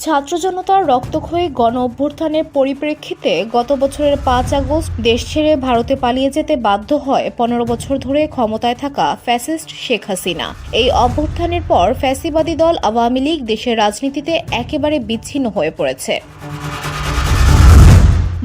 ছাত্র জনতার রক্তক্ষয়ী গণ অভ্যুত্থানের পরিপ্রেক্ষিতে গত বছরের ৫ আগস্ট দেশ ছেড়ে ভারতে পালিয়ে যেতে বাধ্য হয় ১৫ বছর ধরে ক্ষমতায় থাকা ফ্যাসিস্ট শেখ হাসিনা। এই অভ্যুত্থানের পর ফ্যাসিবাদী দল আওয়ামী লীগ দেশের রাজনীতিতে একেবারে বিচ্ছিন্ন হয়ে পড়েছে।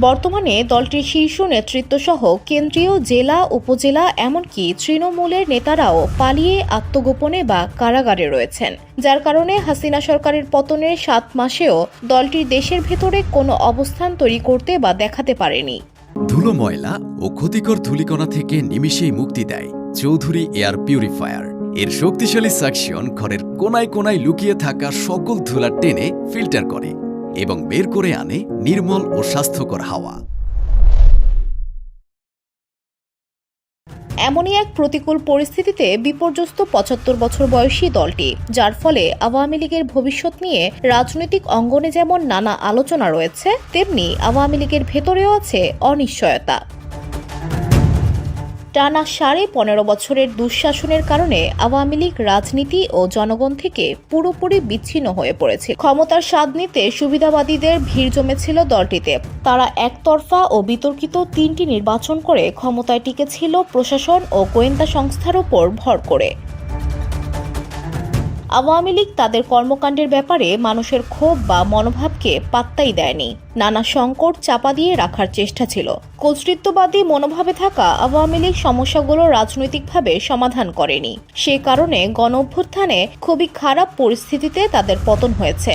বর্তমানে দলটির শীর্ষ নেতৃত্বসহ কেন্দ্রীয়, জেলা, উপজেলা এমনকি তৃণমূলের নেতারাও পালিয়ে আত্মগোপনে বা কারাগারে রয়েছেন, যার কারণে হাসিনা সরকারের পতনের ৭ মাসেও দলটির দেশের ভেতরে কোনো অবস্থান তৈরি করতে বা দেখাতে পারেনি। ধুলো, ময়লা ও ক্ষতিকর ধূলিকণা থেকে নিমিষেই মুক্তি দেয় চৌধুরী এয়ার পিউরিফায়ার। এর শক্তিশালী সাকশন ঘরের কোনায় কোনায় লুকিয়ে থাকা সকল ধুলা টেনে ফিল্টার করে এবং বের করে আনে নির্মল ও স্বাস্থ্যকর হাওয়া। এমনই এক প্রতিকূল পরিস্থিতিতে বিপর্যস্ত ৭৫ বছর বয়সী দলটি, যার ফলে আওয়ামী লীগের ভবিষ্যৎ নিয়ে রাজনৈতিক অঙ্গনে যেমন নানা আলোচনা রয়েছে, তেমনি আওয়ামী লীগের ভেতরেও আছে অনিশ্চয়তা। টানা ১৫.৫ বছরের দুঃশাসনের কারণে আওয়ামী লীগ রাজনীতি ও জনগণ থেকে পুরোপুরি বিচ্ছিন্ন হয়ে পড়েছে। ক্ষমতার স্বাদ নিতে সুবিধাবাদীদের ভিড় জমেছিল দলটিতে। তারা একতরফা ও বিতর্কিত ৩টি নির্বাচন করে ক্ষমতায় টিকেছিল প্রশাসন ও গোয়েন্দা সংস্থার উপর ভর করে। আওয়ামী লীগ তাদের কর্মকাণ্ডের ব্যাপারে মানুষের ক্ষোভ বা মনোভাবকে পাত্তাই দেয়নি। নানা সংকট চাপা দিয়ে রাখার চেষ্টা ছিল। কর্তৃত্ববাদী মনোভাবে থাকা আওয়ামী লীগ সমস্যাগুলো রাজনৈতিকভাবে সমাধান করেনি। সে কারণে গণ অভ্যুত্থানে খুবই খারাপ পরিস্থিতিতে তাদের পতন হয়েছে।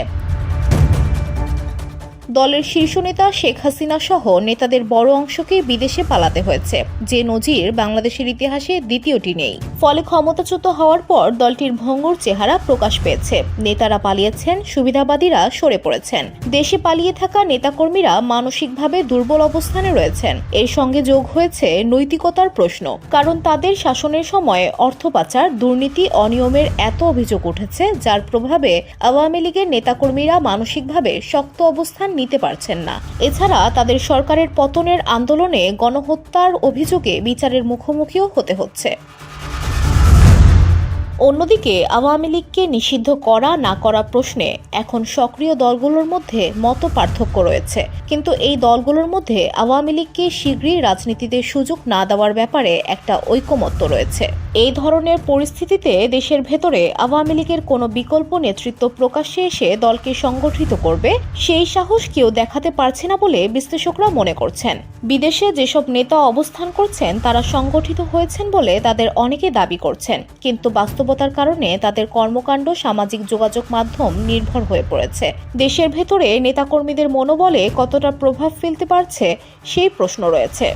দলের শীর্ষ নেতা শেখ হাসিনা সহ নেতাদের বড় অংশকে বিদেশে পালাতে হয়েছে, যে নজির বাংলাদেশের ইতিহাসে দ্বিতীয়টি নেই। ফলে ক্ষমতাচ্যুত হওয়ার পর দলটির ভঙ্গুর চেহারা প্রকাশ পেয়েছে। নেতারা পালিয়েছেন, সুবিধাবাদীরা সরে পড়েছেন। দেশে পালিয়ে থাকা নেতাকর্মীরা মানসিকভাবে দুর্বল অবস্থানে রয়েছেন। এর সঙ্গে যোগ হয়েছে নৈতিকতার প্রশ্ন, কারণ তাদের শাসনের সময় অর্থ পাচার, দুর্নীতি, অনিয়মের এত অভিযোগ উঠেছে, যার প্রভাবে আওয়ামী লীগের নেতাকর্মীরা মানসিকভাবে শক্ত অবস্থান নিতে পারছেন না। এছাড়া তাদের সরকারের পতনের আন্দোলনে গণহত্যার অভিযোগে বিচারের মুখোমুখিও হতে হচ্ছে। অন্যদিকে আওয়ামী লীগকে নিষিদ্ধ করা না করা প্রশ্নে এখন সক্রিয় দলগুলোর মধ্যে মত পার্থক্য রয়েছে, কিন্তু এই দলগুলোর মধ্যে আওয়ামী লীগকে শীঘ্রই রাজনীতিতে সুযোগ না দেওয়ার ব্যাপারে একটা ঐকমত্য রয়েছে। এই ধরনের পরিস্থিতিতে দেশের ভেতরে আওয়ামী লীগের কোনো বিকল্প নেতৃত্ব প্রকাশ্যে এসে দলকে সংগঠিত করবে, সেই সাহস কেউ দেখাতে পারছে না বলে বিশ্লেষকরা মনে করছেন। বিদেশে যেসব নেতা অবস্থান করছেন তারা সংগঠিত হয়েছেন বলে তাদের অনেকে দাবি করছেন, কিন্তু বাস্তবতার কারণে তাদের কর্মকাণ্ড সামাজিক যোগাযোগ মাধ্যম নির্ভর হয়ে পড়েছে। দেশের ভেতরে নেতাকর্মীদের মনোবলে কতটা প্রভাব ফেলতে পারছে সেই প্রশ্ন রয়েছে।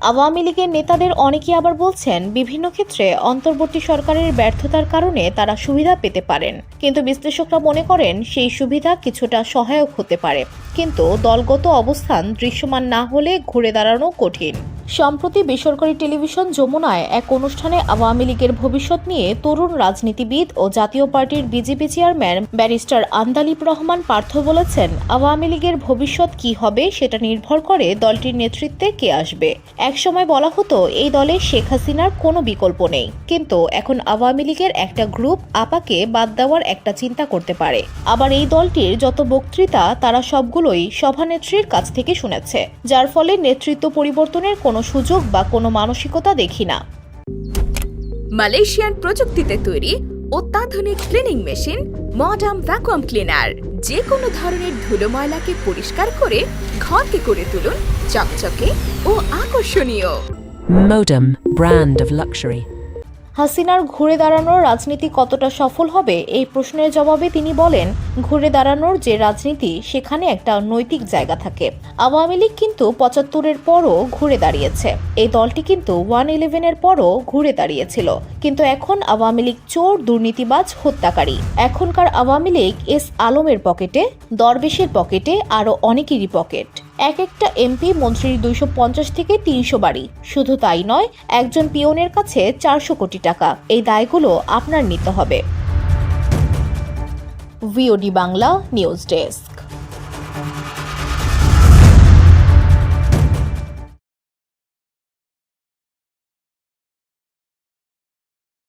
আওয়ামী লীগের নেতাদের অনেকেই আবার বলছেন, বিভিন্ন ক্ষেত্রে অন্তর্বর্তী সরকারের ব্যর্থতার কারণে তারা সুবিধা পেতে পারেন, কিন্তু বিশ্লেষকরা মনে করেন সেই সুবিধা কিছুটা সহায়ক হতে পারে, কিন্তু দলগত অবস্থান দৃশ্যমান না হলে ঘুরে দাঁড়ানো কঠিন। সম্প্রতি বেসরকারি টেলিভিশন যমুনায় এক অনুষ্ঠানে আওয়ামী লীগের ভবিষ্যৎ নিয়ে তরুণ রাজনীতিবিদ ও জাতীয় পার্টির BJP chairman barrister Andalib Rahman Partha বলেছেন, আওয়ামী লীগের ভবিষ্যৎ কি হবে সেটা নির্ভর করে দলটির নেতৃত্বে কে আসবে। একসময় বলা হতো এই দলে শেখ হাসিনার কোনো বিকল্প নেই, কিন্তু এখন আওয়ামী লীগের একটা গ্রুপ আপাকে বাদ দেওয়ার একটা চিন্তা করতে পারে। আবার এই দলটির যত বক্তৃতা তারা সবগুলোই সভানেত্রীর কাছ থেকে শুনেছে, যার ফলে নেতৃত্ব পরিবর্তনের কোনো সুযোগ বা কোনো মানসিকতা দেখি না। মালয়েশিয়ান প্রযুক্তিতে তৈরি অত্যাধুনিক cleaning machine modern vacuum cleaner যে কোনো ধরনের ধুলো ময়লাকে পরিষ্কার করে ঘরকে করে তুলুন চকচকে ও আকর্ষণীয়। Modem, brand of luxury. হাসিনার ঘুরে দাঁড়ানোর রাজনীতি কতটা সফল হবে এই প্রশ্নের জবাবে তিনি বলেন, ঘুরে দাঁড়ানোর যে রাজনীতি সেখানে একটা নৈতিক জায়গা থাকে। আওয়ামী লীগ কিন্তু ৭৫-এর পরও ঘুরে দাঁড়িয়েছে। এই দলটি কিন্তু 1/11-এর পরও ঘুরে দাঁড়িয়েছিল, কিন্তু এখন আওয়ামী লীগ চোর, দুর্নীতিবাজ, হত্যাকারী। এখনকার আওয়ামী লীগ এস আলমের পকেটে, দরবেশের পকেটে, আরও অনেকেরই পকেট। এক একটা এমপি মন্ত্রীর ২৫০ থেকে ৩০০ বাড়ি। শুধু তাই নয়, একজন পিয়নের কাছে ৪০০ কোটি টাকা। এই দায়গুলো আপনার নিতে হবে। VOD Bangla news desk.